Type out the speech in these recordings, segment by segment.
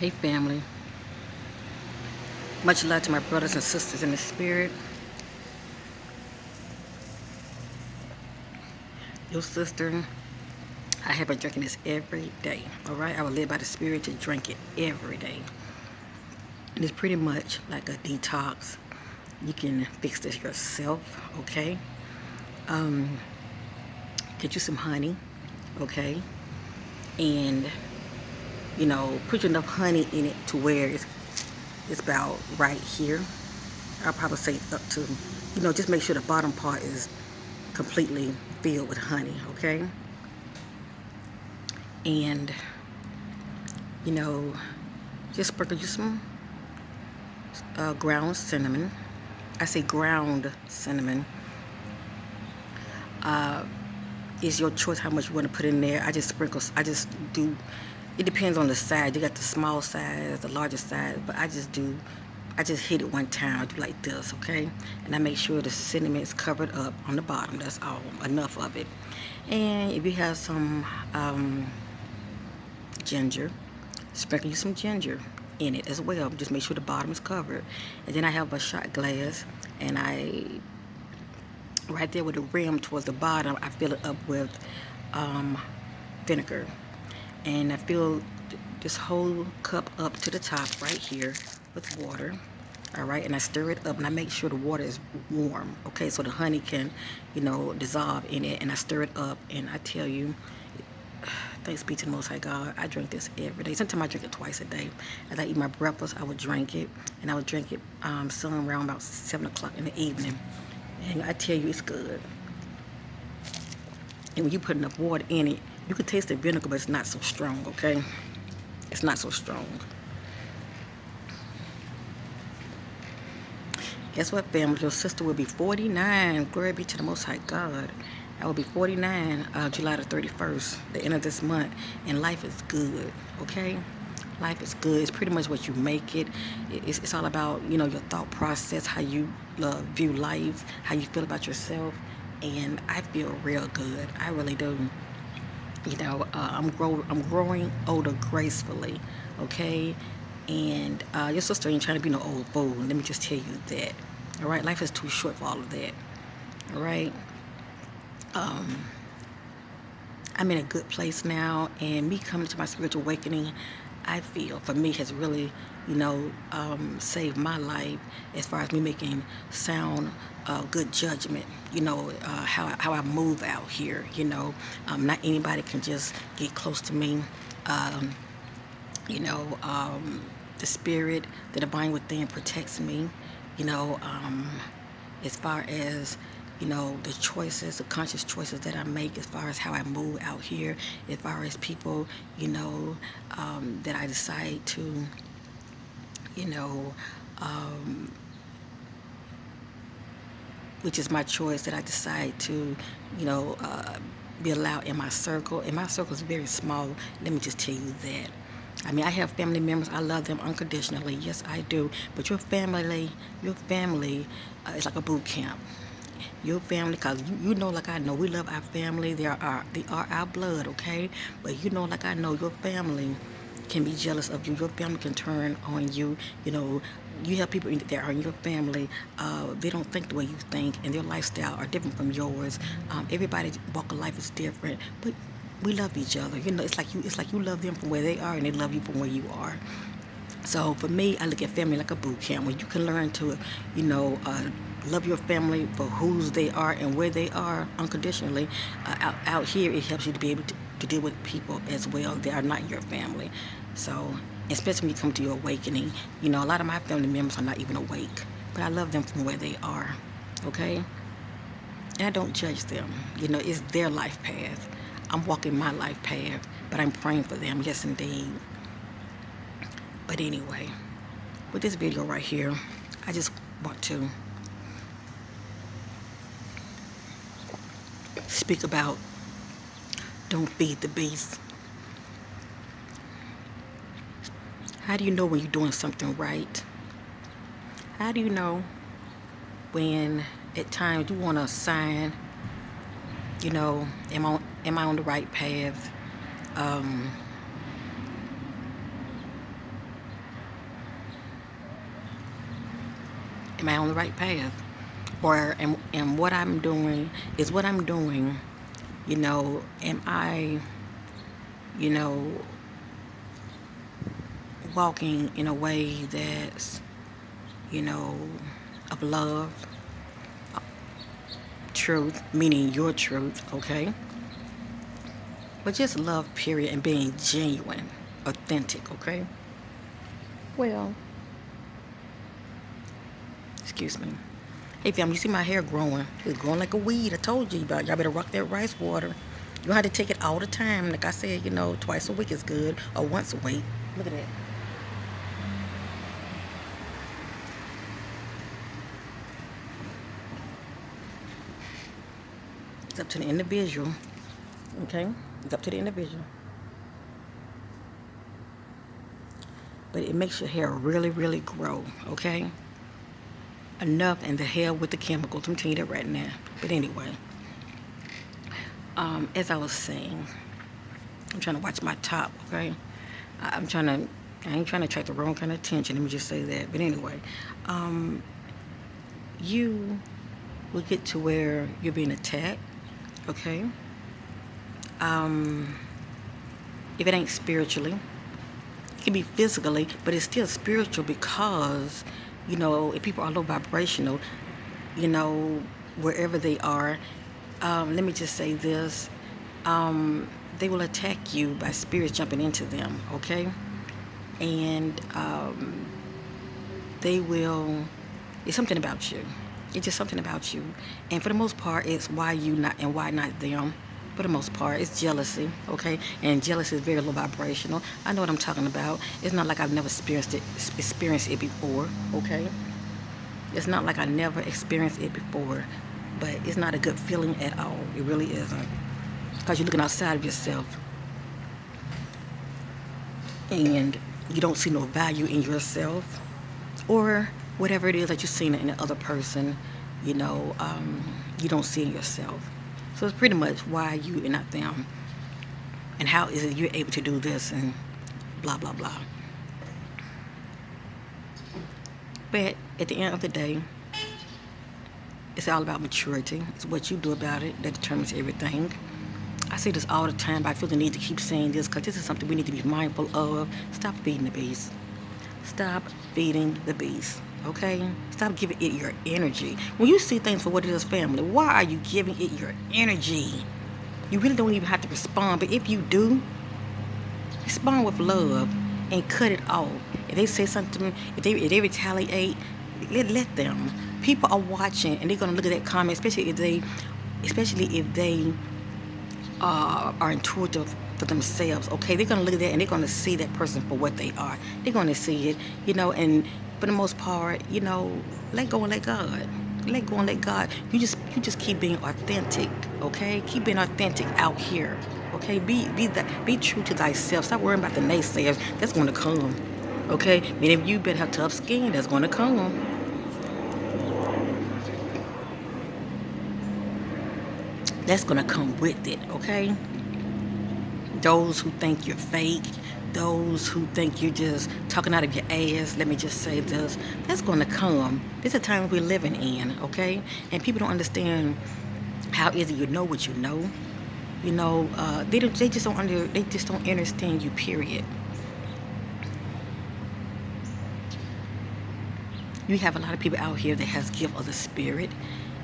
Hey family, much love to my brothers and sisters in the spirit. Your sister, I have been drinking this every day, all right? I was led by the spirit to drink it every day. And it's pretty much like a detox. You can fix this yourself, okay? Get you some honey, okay? And, put enough honey in it to where it's about right here. I'll probably say up to, just make sure the bottom part is completely filled with honey, okay? And, you know, just sprinkle you some ground cinnamon. I say ground cinnamon. Is your choice how much you want to put in there. I just do, it depends on the size. You got the small size, the larger size, but I just hit it one time. I do like this, okay? And I make sure the cinnamon is covered up on the bottom. That's all, enough of it. And if you have some ginger, sprinkle you some ginger in it as well. Just make sure the bottom is covered. And then I have a shot glass, and right there with the rim towards the bottom, I fill it up with vinegar. And I fill this whole cup up to the top right here with water. All right, and I stir it up, and I make sure the water is warm, okay, so the honey can, dissolve in it. And I stir it up, and I tell you, thanks be to the Most High God, I drink this every day. Sometimes I drink it twice a day. As I eat my breakfast, I would drink it, and I would drink it some around about 7 o'clock in the evening. And I tell you, it's good. And when you put enough water in it, you can taste the vinegar, but it's not so strong, okay? It's not so strong. Guess what, family? Your sister will be 49. Glory be to the Most High God. I will be 49 July the 31st, the end of this month. And life is good, okay? Life is good. It's pretty much what you make it. It's all about, your thought process, how you view life, how you feel about yourself. And I feel real good. I really do. I'm growing older gracefully, okay? And your sister ain't trying to be no old fool. Let me just tell you that. All right? Life is too short for all of that. All right? I'm in a good place now, and me coming to my spiritual awakening, I feel, for me, has really, saved my life as far as me making sound, good judgment, how I move out here, not anybody can just get close to me. You know, the spirit, the divine within protects me, you know, as far as, the choices, the conscious choices that I make as far as how I move out here, as far as people, that I decide to, which is my choice that I decide to, be allowed in my circle. And my circle is very small. Let me just tell you that. I mean, I have family members. I love them unconditionally. Yes, I do. But your family is like a boot camp. Your family, because you know, like I know, we love our family. They are our blood, okay? But like I know, your family can be jealous of you. Your family can turn on you. You have people that are in your family. They don't think the way you think, and their lifestyle are different from yours. Everybody's walk of life is different, but we love each other. It's like you love them from where they are, and they love you from where you are. So for me, I look at family like a boot camp where you can learn to, love your family for whose they are and where they are unconditionally. Out here, it helps you to be able to deal with people as well that are not your family. So, especially when you come to your awakening, a lot of my family members are not even awake, but I love them from where they are, okay? And I don't judge them. It's their life path. I'm walking my life path, but I'm praying for them, yes indeed. But anyway, with this video right here, I just want to speak about don't feed the beast. How do you know when you're doing something right? How do you know when at times you want to sign, am I on the right path? Am I on the right path? Or and what I'm doing is what I'm doing, am I, you know, walking in a way that's, you know, of love, truth, meaning your truth, okay? But just love, period, and being genuine, authentic, okay? Well, excuse me. Hey, fam, you see my hair growing? It's growing like a weed. I told you about. Y'all better rock that rice water. You don't have to take it all the time. Like I said, twice a week is good, or once a week. Look at that. It's up to the individual, okay? It's up to the individual. But it makes your hair really, really grow, okay? Enough, and the hell with the chemicals. I'm telling you that right now. But anyway, as I was saying, I'm trying to watch my top, okay? I ain't trying to attract the wrong kind of attention. Let me just say that. But anyway, you will get to where you're being attacked, okay? If it ain't spiritually, it can be physically, but it's still spiritual because, if people are low vibrational, wherever they are, let me just say this, they will attack you by spirits jumping into them, okay? And it's something about you. It's just something about you. And for the most part, it's why you not and why not them. For the most part, it's jealousy, okay? And jealousy is very low vibrational. I know what I'm talking about. It's not like I've never experienced it before, okay? It's not like I never experienced it before, but it's not a good feeling at all. It really isn't. Because you're looking outside of yourself and you don't see no value in yourself or whatever it is that you're seeing in the other person, you don't see in yourself. So it's pretty much why you and not them. And how is it you're able to do this and blah, blah, blah. But at the end of the day, it's all about maturity. It's what you do about it that determines everything. I say this all the time, but I feel the need to keep saying this because this is something we need to be mindful of. Stop feeding the beast. Stop feeding the beast, okay? Stop giving it your energy. When you see things for what it is, family, why are you giving it your energy? You really don't even have to respond, but if you do, respond with love and cut it off. If they say something, if they retaliate, let them. People are watching and they're gonna look at that comment, especially if they are intuitive for themselves, okay? They're going to look at that and they're going to see that person for what they are. They're going to see it, and for the most part, let go and let God. Let go and let God. You just keep being authentic, okay? Keep being authentic out here, okay? Be true to thyself. Stop worrying about the naysayers. That's going to come, okay? Meaning you better have tough skin. That's going to come. That's going to come with it, okay? Those who think you're fake, those who think you're just talking out of your ass, let me just say this, that's going to come. This is a time we're living in, okay? And people don't understand how easy you know what you know. They just don't understand you, period. You have a lot of people out here that has gift of the spirit,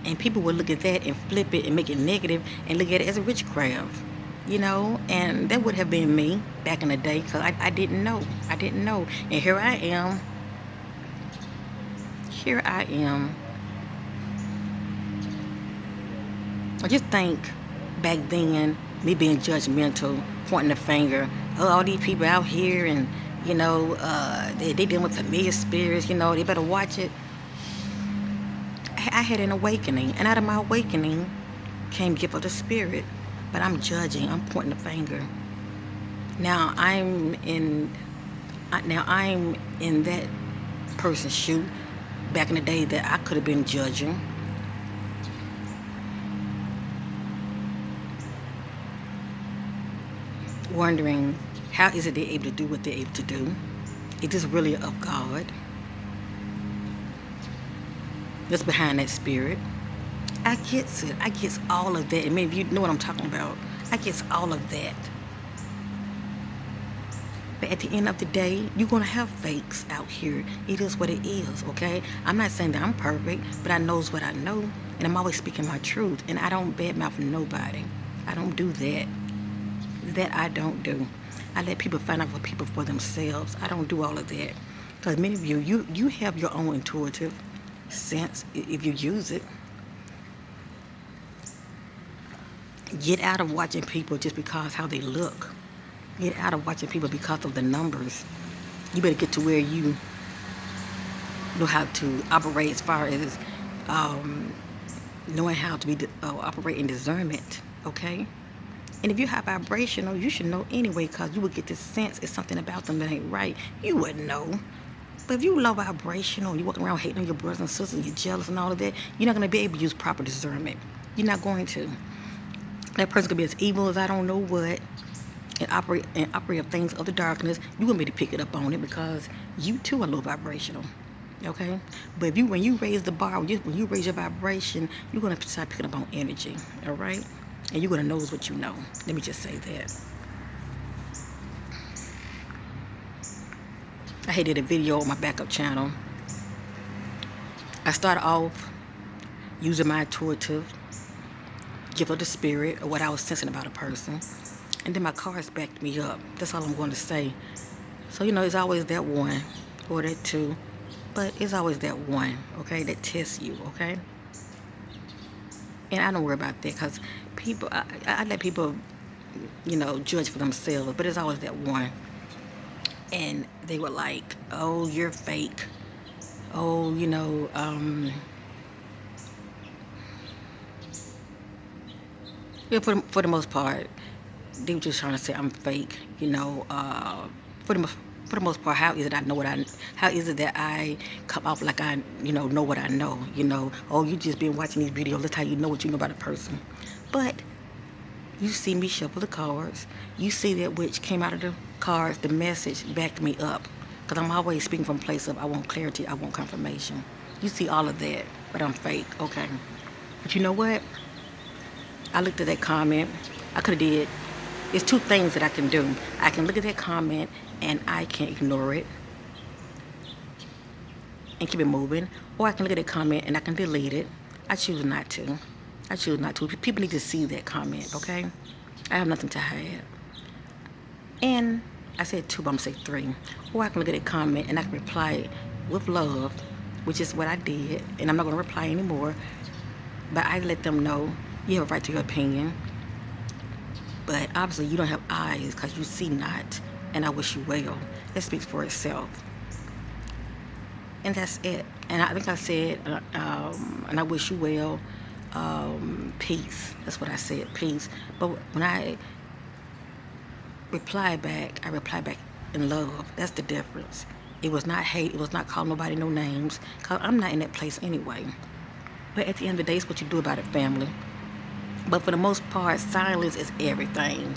and people will look at that and flip it and make it negative and look at it as a witchcraft, and that would have been me back in the day because I didn't know. And here I am. I just think back then, me being judgmental, pointing the finger, all these people out here and they dealing with familiar spirits, they better watch it. I had an awakening, and out of my awakening came gift of the spirit. But I'm judging, I'm pointing the finger. Now I'm in that person's shoe back in the day that I could have been judging. Wondering, how is it they're able to do what they're able to do? Is this really of God? that's behind that spirit. I gets it. I gets all of that. And maybe you know what I'm talking about. I gets all of that. But at the end of the day, you're going to have fakes out here. It is what it is, okay? I'm not saying that I'm perfect, but I knows what I know. And I'm always speaking my truth. And I don't badmouth nobody. I don't do that. That I don't do. I let people find out for people for themselves. I don't do all of that. Because many of you have your own intuitive sense if you use it. Get out of watching people just because how they look. Get out of watching people because of the numbers. You better get to where you know how to operate as far as knowing how to be operate in discernment, okay? And if you have vibrational, you should know anyway, because you would get this sense it's something about them that ain't right. You wouldn't know. But if you low vibrational, you walk around hating on your brothers and sisters, and you're jealous and all of that, you're not going to be able to use proper discernment. You're not going to. That person could be as evil as I don't know what, and operate of things of the darkness. You're going to be able to pick it up on it because you too are low vibrational. Okay? But if when you raise the bar, when you raise your vibration, you're going to start picking up on energy. All right? And you're going to know what you know. Let me just say that. I had did a video on my backup channel. I started off using my intuitive gift of the spirit, or what I was sensing about a person. And then my cards backed me up. That's all I'm going to say. So, it's always that one or that two. But it's always that one, okay, that tests you, okay? And I don't worry about that because people, I let people, judge for themselves. But it's always that one. And they were like, oh, you're fake. Oh, yeah, for the most part, they were just trying to say I'm fake. For the most part, how is it how is it that I come off like I, know what I know? Oh, you just been watching these videos. That's how you know what you know about a person. But you see me shuffle the cards. You see that which came out of the cards, the message backed me up. Because I'm always speaking from a place of I want clarity, I want confirmation. You see all of that, but I'm fake, okay. But you know what? I looked at that comment. I could have did. It's two things that I can do. I can look at that comment and I can ignore it and keep it moving. Or I can look at that comment and I can delete it. I choose not to. People need to see that comment, okay? I have nothing to hide. And I said two, but I'm going to say three. Or I can look at that comment and I can reply with love, which is what I did. And I'm not going to reply anymore. But I let them know you have a right to your opinion. But obviously you don't have eyes because you see not. And I wish you well. That speaks for itself. And that's it. And I think I said, and I wish you well, peace. That's what I said, peace. But when I reply back in love. That's the difference. It was not hate. It was not calling nobody no names. Because I'm not in that place anyway. But at the end of the day, it's what you do about it, family. But for the most part, silence is everything.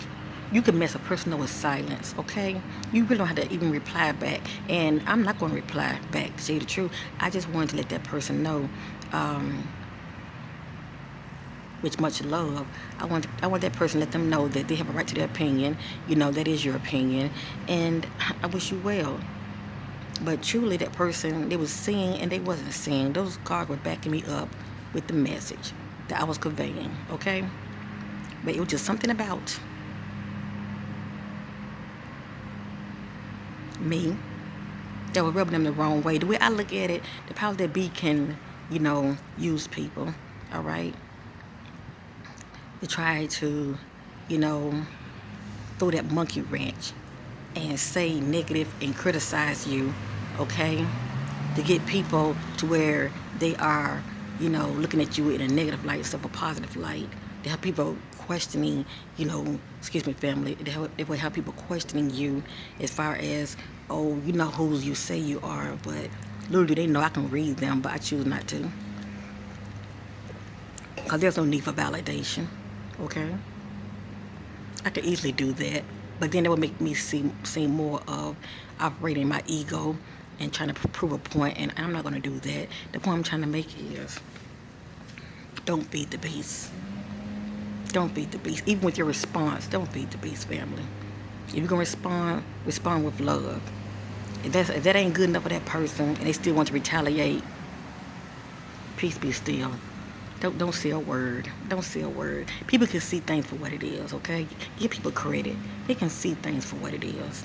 You can mess a person up with silence, okay? You really don't have to even reply back. And I'm not going to reply back, to say the truth. I just wanted to let that person know, with much love, I want that person to let them know that they have a right to their opinion. That is your opinion. And I wish you well. But truly, that person, they was seeing and they wasn't seeing. Those cards were backing me up with the message that I was conveying, okay? But it was just something about me that was rubbing them the wrong way. The way I look at it, the power that be can, use people, all right? To try to, throw that monkey wrench and say negative and criticize you, okay? To get people to where they are, looking at you in a negative light instead of a positive light. To have people questioning, excuse me, family. They will have people questioning you as far as, oh, who you say you are, but little do they know I can read them, but I choose not to. Because there's no need for validation. Okay, I could easily do that, but then that would make me seem more of operating my ego and trying to prove a point, and I'm not going to do that. The point I'm trying to make is, don't feed the beast. Don't feed the beast. Even with your response, don't feed the beast, family. If you're going to respond with love. If that ain't good enough for that person and they still want to retaliate, peace be still. Don't say a word. Don't say a word. People can see things for what it is, okay? Give people credit. They can see things for what it is.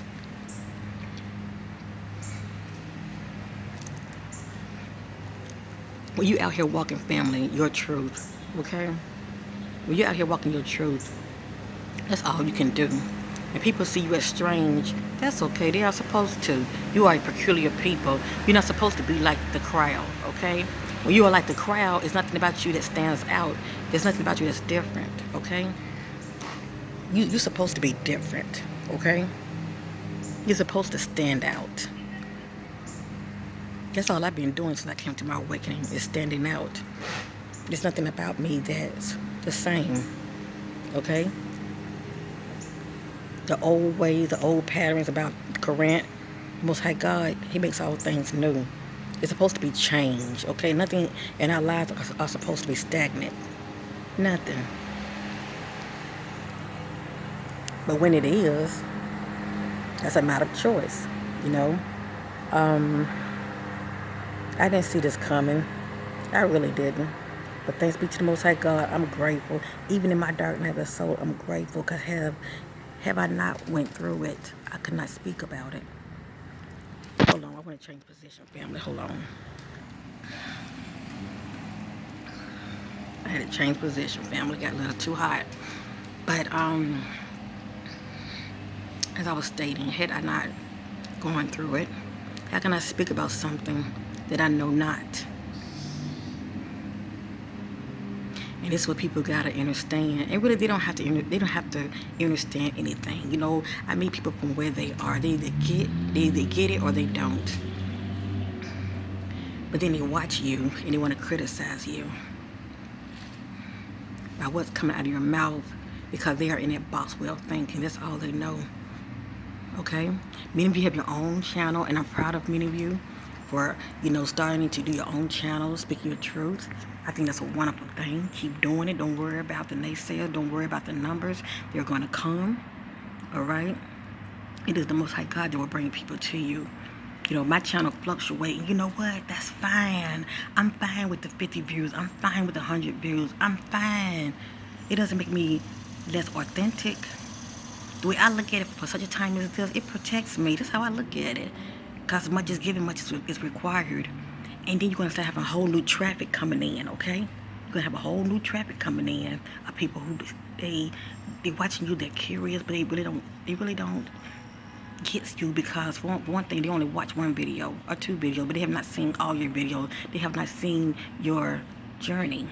When you out here walking, family, your truth, okay? When you're out here walking your truth, that's all you can do. And people see you as strange, that's okay. They are supposed to. You are a peculiar people. You're not supposed to be like the crowd, okay? When you are like the crowd, it's nothing about you that stands out. There's nothing about you that's different, okay? You're supposed to be different, okay? You're supposed to stand out. That's all I've been doing since I came to my awakening, is standing out. There's nothing about me that's the same, okay? The old ways, the old patterns about Qurint, Most High God, He makes all things new. It's supposed to be change, okay? Nothing in our lives are supposed to be stagnant. Nothing. But when it is, that's a matter of choice, you know? I didn't see this coming. I really didn't. But thanks be to the Most High God, I'm grateful. Even in my dark night of the soul, I'm grateful, because have I not went through it, I could not speak about it. Hold on, I want to change position, family. Hold on. I had to change position, family. Got a little too hot. But as I was stating, had I not gone through it, how can I speak about something that I know not? And this is what people gotta understand. And really, they don't have to understand anything. You know, I meet people from where they are. They either get it or they don't. But then they watch you and they want to criticize you by what's coming out of your mouth, because they are in that box way of thinking. That's all they know. Okay? Many of you have your own channel, and I'm proud of many of you for, you know, starting to do your own channel, speaking your truth. I think that's a wonderful thing. Keep doing it. Don't worry about the naysayers. Don't worry about the numbers. They're going to come. All right? It is the Most High God that will bring people to you. You know, my channel fluctuates. You know what? That's fine. I'm fine with the 50 views. I'm fine with the 100 views. I'm fine. It doesn't make me less authentic. The way I look at it, for such a time as this, it protects me. That's how I look at it. Because much is given, much is required. And then you're going to start having a whole new traffic coming in, okay? You're going to have a whole new traffic coming in of people who, they're watching you, they're curious, but they really don't get you, because for one thing, they only watch one video or two videos, but they have not seen all your videos. They have not seen your journey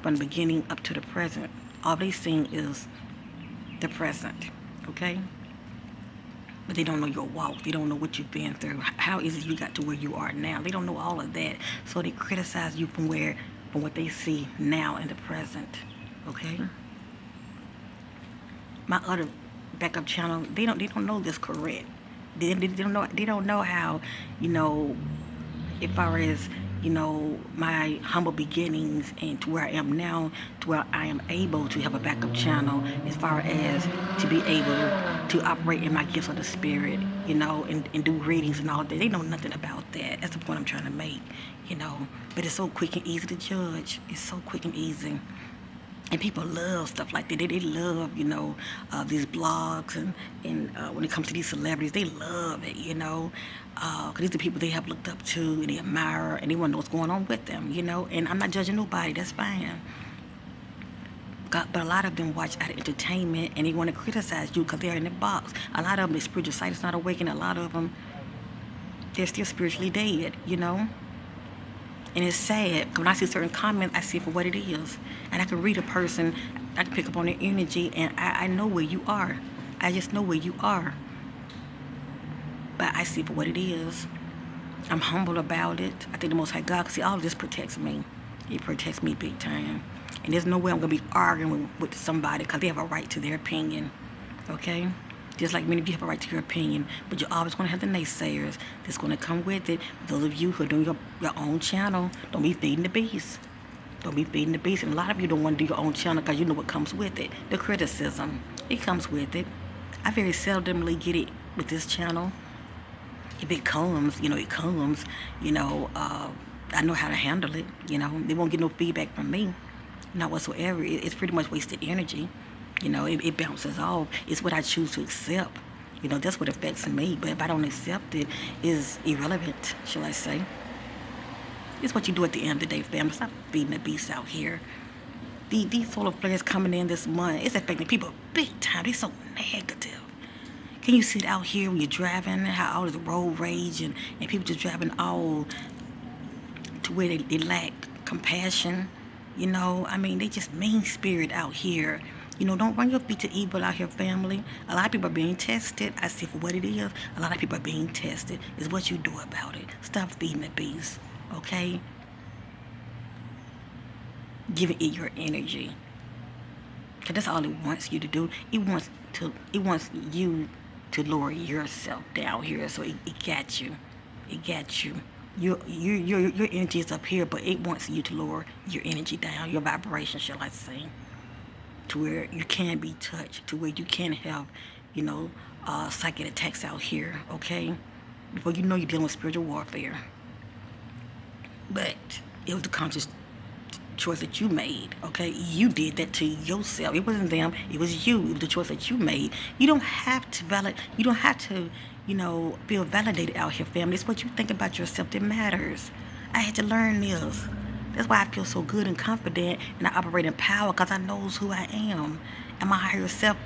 from the beginning up to the present. All they've seen is the present, okay? But they don't know your walk. They don't know what you've been through. How is it you got to where you are now? They don't know all of that. So they criticize you from what they see now in the present. Okay? My other backup channel, they don't know this correct. They don't know how, you know, as far as, you know, my humble beginnings and to where I am now, to where I am able to have a backup channel, as far as to be able to operate in my gifts of the spirit, you know, and do readings and all that. They know nothing about that. That's the point I'm trying to make, you know. But it's so quick and easy to judge. It's so quick and easy. And people love stuff like that. They love, you know, these blogs, and when it comes to these celebrities, they love it, you know. Because these are people they have looked up to and they admire, and they want to know what's going on with them, you know. And I'm not judging nobody. That's fine. But a lot of them watch out of entertainment, and they want to criticize you because they're in the box. A lot of them, their spiritual sight is not awakened. A lot of them, they're still spiritually dead, you know. And it's sad. When I see certain comments, I see it for what it is. And I can read a person, I can pick up on their energy, and I know where you are. I just know where you are. But I see it for what it is. I'm humble about it. I think the Most High God, see, all of this protects me. It protects me big time. And there's no way I'm going to be arguing with somebody because they have a right to their opinion. Okay? Just like many of you have a right to your opinion, but you're always going to have the naysayers that's going to come with it. Those of you who are doing your own channel, don't be feeding the beast. Don't be feeding the beast. And a lot of you don't want to do your own channel because you know what comes with it. The criticism. It comes with it. I very seldomly get it with this channel. If it comes, it comes. I know how to handle it. They won't get no feedback from me. Not whatsoever. It's pretty much wasted energy. It bounces off. It's what I choose to accept. That's what affects me. But if I don't accept it, it's irrelevant, shall I say. It's what you do at the end of the day, family. Stop feeding the beast out here. These solar flares coming in this month, it's affecting people big time. They're so negative. Can you see it out here when you're driving, how all this road rage and people just driving all to where they lack compassion? They just mean spirit out here. Don't run your feet to evil out here, family. A lot of people are being tested. I see for what it is. A lot of people are being tested. It's what you do about it. Stop feeding the beast, okay? Giving it your energy. Because that's all it wants you to do. It wants you to lower yourself down here. So it got you. It got you. Your energy is up here, but it wants you to lower your energy down, your vibration, shall I say, to where you can be touched, to where you can have, psychic attacks out here, okay? Before you know you're dealing with spiritual warfare. But it was the conscious choice that you made, okay? You did that to yourself. It wasn't them, it was you. It was the choice that you made. You don't have to feel validated out here, family. It's what you think about yourself that matters. I had to learn this. That's why I feel so good and confident, and I operate in power because I knows who I am. And my higher self,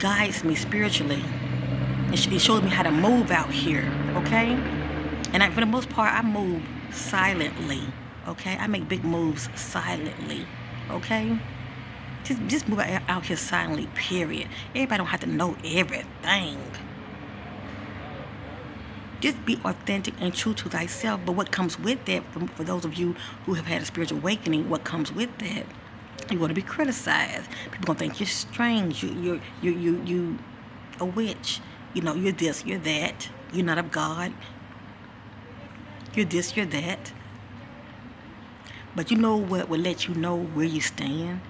guides me spiritually. It shows me how to move out here, okay? And for the most part, I move silently, okay? I make big moves silently, okay? Just move out here silently, period. Everybody don't have to know everything. Just be authentic and true to thyself. But what comes with that, for those of you who have had a spiritual awakening, what comes with that, you're going to be criticized. People going to think you're strange. You a witch. You're this, you're that. You're not of God. You're this, you're that. But you know what will let you know where you stand?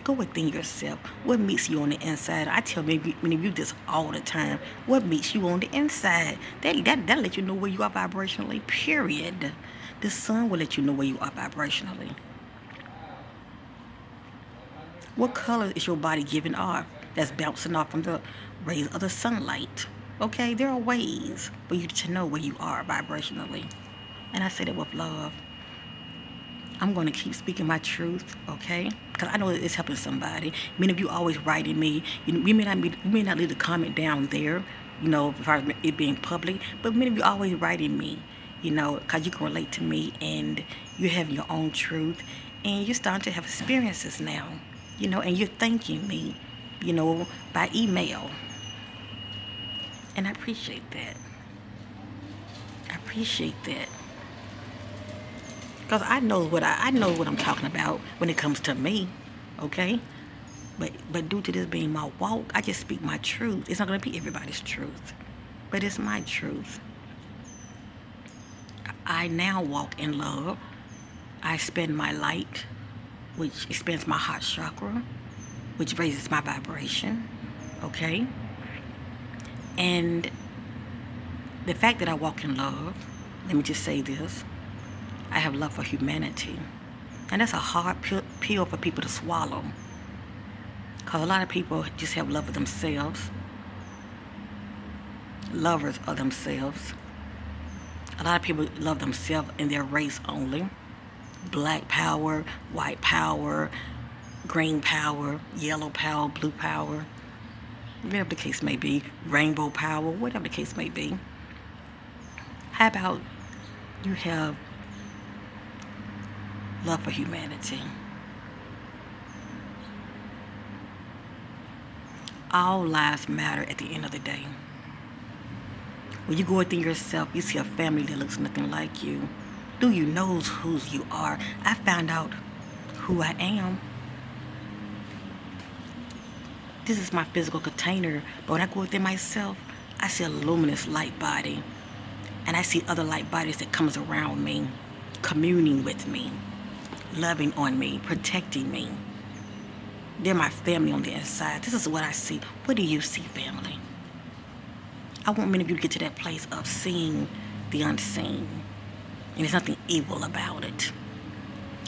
Go within yourself. What meets you on the inside? I tell many of you this all the time. What meets you on the inside? That'll let you know where you are vibrationally, period. The sun will let you know where you are vibrationally. What color is your body giving off? That's bouncing off from the rays of the sunlight. Okay? There are ways for you to know where you are vibrationally. And I say that with love. I'm going to keep speaking my truth, okay? Because I know it's helping somebody. Many of you always writing me. You may not leave a comment down there, as far as it being public, but many of you always writing me, because you can relate to me and you have your own truth, and you're starting to have experiences now, and you're thanking me, by email. And I appreciate that. I appreciate that. Because I know what I'm talking about when it comes to me, okay? But due to this being my walk, I just speak my truth. It's not going to be everybody's truth, but it's my truth. I now walk in love. I spend my light, which expands my heart chakra, which raises my vibration, okay? And the fact that I walk in love, let me just say this. I have love for humanity. And that's a hard pill for people to swallow. Because a lot of people just have love for themselves. Lovers of themselves. A lot of people love themselves in their race only. Black power, white power, green power, yellow power, blue power. Whatever the case may be. Rainbow power, whatever the case may be. How about you have love for humanity? All lives matter at the end of the day. When you go within yourself, you see a family that looks nothing like you. Do you know whose you are? I found out who I am. This is my physical container. But when I go within myself, I see a luminous light body. And I see other light bodies that comes around me, communing with me, loving on me, protecting me. They're my family on the inside. This is what I see. What do you see, family? I want many of you to get to that place of seeing the unseen. And there's nothing evil about it.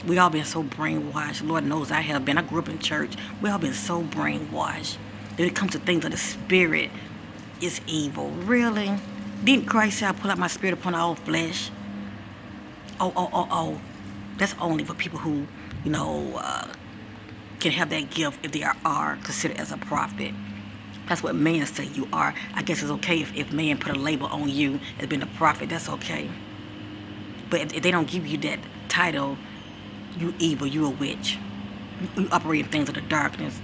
We all been so brainwashed. Lord knows I have been. I grew up in church. We all been so brainwashed that when it comes to things of the spirit, it's evil. Really? Didn't Christ say, I pull out my spirit upon all flesh? Oh. That's only for people who, can have that gift if they are considered as a prophet. That's what man say you are. I guess it's okay if man put a label on you as being a prophet. That's okay. But if they don't give you that title, you evil, you a witch. You operate in things of the darkness.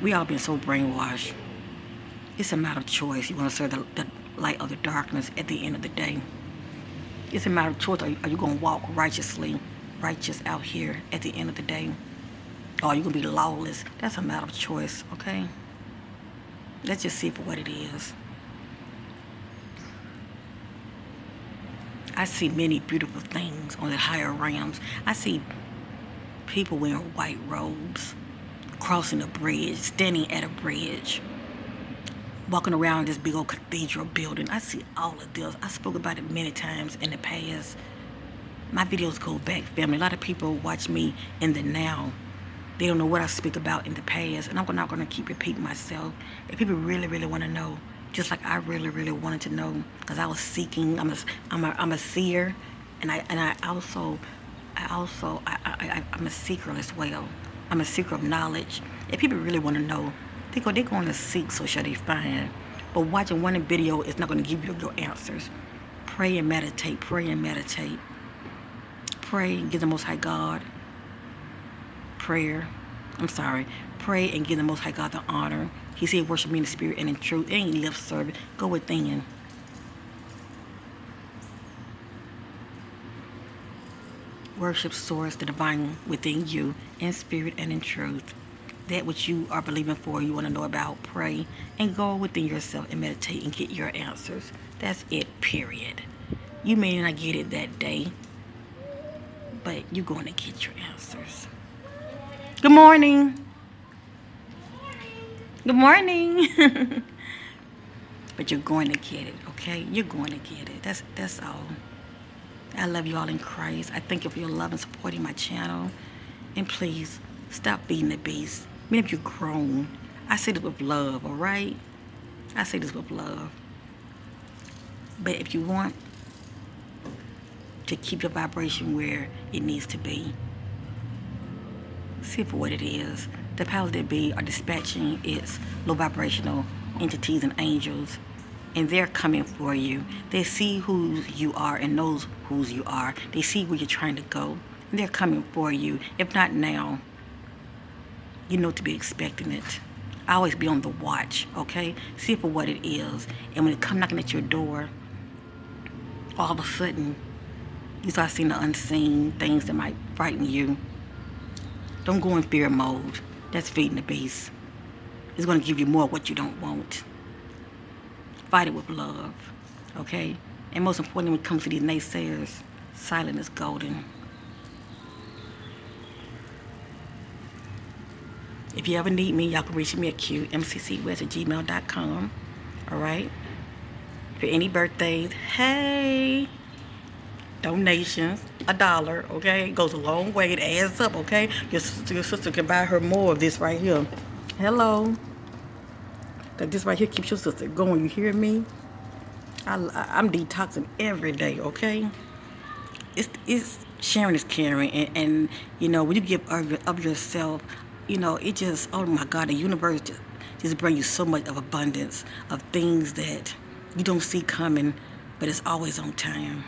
We all been so brainwashed. It's a matter of choice. You want to serve the light of the darkness at the end of the day. It's a matter of choice. Are you going to walk righteous out here at the end of the day? Or are you going to be lawless? That's a matter of choice, okay? Let's just see it for what it is. I see many beautiful things on the higher realms. I see people wearing white robes, crossing a bridge, standing at a bridge, walking around this big old cathedral building. I see all of this. I spoke about it many times in the past. My videos go back, family. A lot of people watch me in the now. They don't know what I speak about in the past, and I'm not going to keep repeating myself. If people really, really want to know, just like I really, really wanted to know, because I was seeking. I'm a seer, and I'm a seeker as well. I'm a seeker of knowledge. If people really want to know, they're going to seek, so shall they find. But watching one video is not going to give you your answers. Pray and meditate. Pray and meditate. Pray and give the Most High God Pray and give the Most High God the honor. He said, worship me in the spirit and in truth. It ain't lip service. Go within. Worship source, the divine within you, in spirit and in truth. That which you are believing for, you want to know about, pray and go within yourself and meditate and get your answers. That's it, period. You may not get it that day, but you're going to get your answers. Good morning. Good morning. But you're going to get it, okay? You're going to get it. That's all. I love you all in Christ. I thank you for your love and supporting my channel. And please, stop feeding the beast. Even if you're grown, I say this with love, all right? I say this with love. But if you want to keep your vibration where it needs to be, see for what it is. The powers that be are dispatching its low vibrational entities and angels, and they're coming for you. They see who you are and knows whose you are. They see where you're trying to go, and they're coming for you. If not now, you know to be expecting it. I always be on the watch, okay? See for what it is. And when it come knocking at your door, all of a sudden, you start seeing the unseen things that might frighten you. Don't go in fear mode. That's feeding the beast. It's going to give you more of what you don't want. Fight it with love, okay? And most importantly, when it comes to these naysayers, silence is golden. If you ever need me, y'all can reach me at Qmccwest@gmail.com, all right? For any birthdays, hey, donations, $1, okay? It goes a long way. It adds up, okay? Your sister can buy her more of this right here. Hello. That this right here keeps your sister going. You hear me? I'm detoxing every day, okay? It's sharing is caring, and you know, when you give of yourself, you know, it just, oh my God, the universe just bring you so much of abundance of things that you don't see coming, but it's always on time.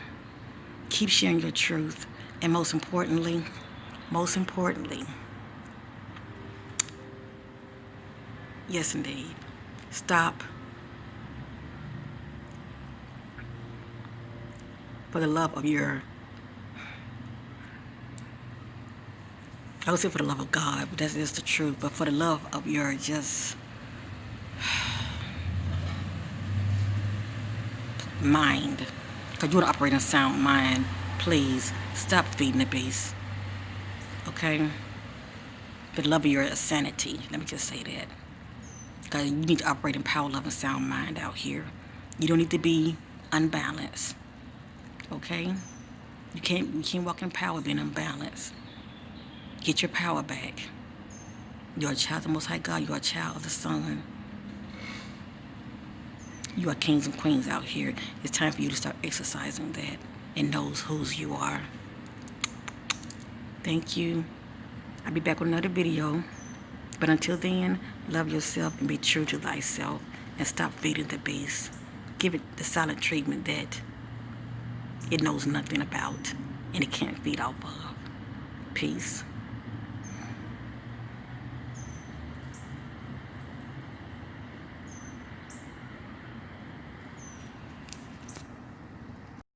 Keep sharing your truth, and most importantly, yes indeed, stop for the love of your, I would say for the love of God, but that's just the truth, but for the love of your just mind. Because you want to operate in a sound mind. Please stop feeding the beast. Okay? For the love of your sanity. Let me just say that. Because you need to operate in power, love, and sound mind out here. You don't need to be unbalanced. Okay? You can't walk in power being unbalanced. Get your power back. You're a child of the Most High God. You're a child of the Son. You are kings and queens out here. It's time for you to start exercising that and knows whose you are. Thank you. I'll be back with another video. But until then, love yourself and be true to thyself and stop feeding the beast. Give it the silent treatment that it knows nothing about and it can't feed off of. Peace.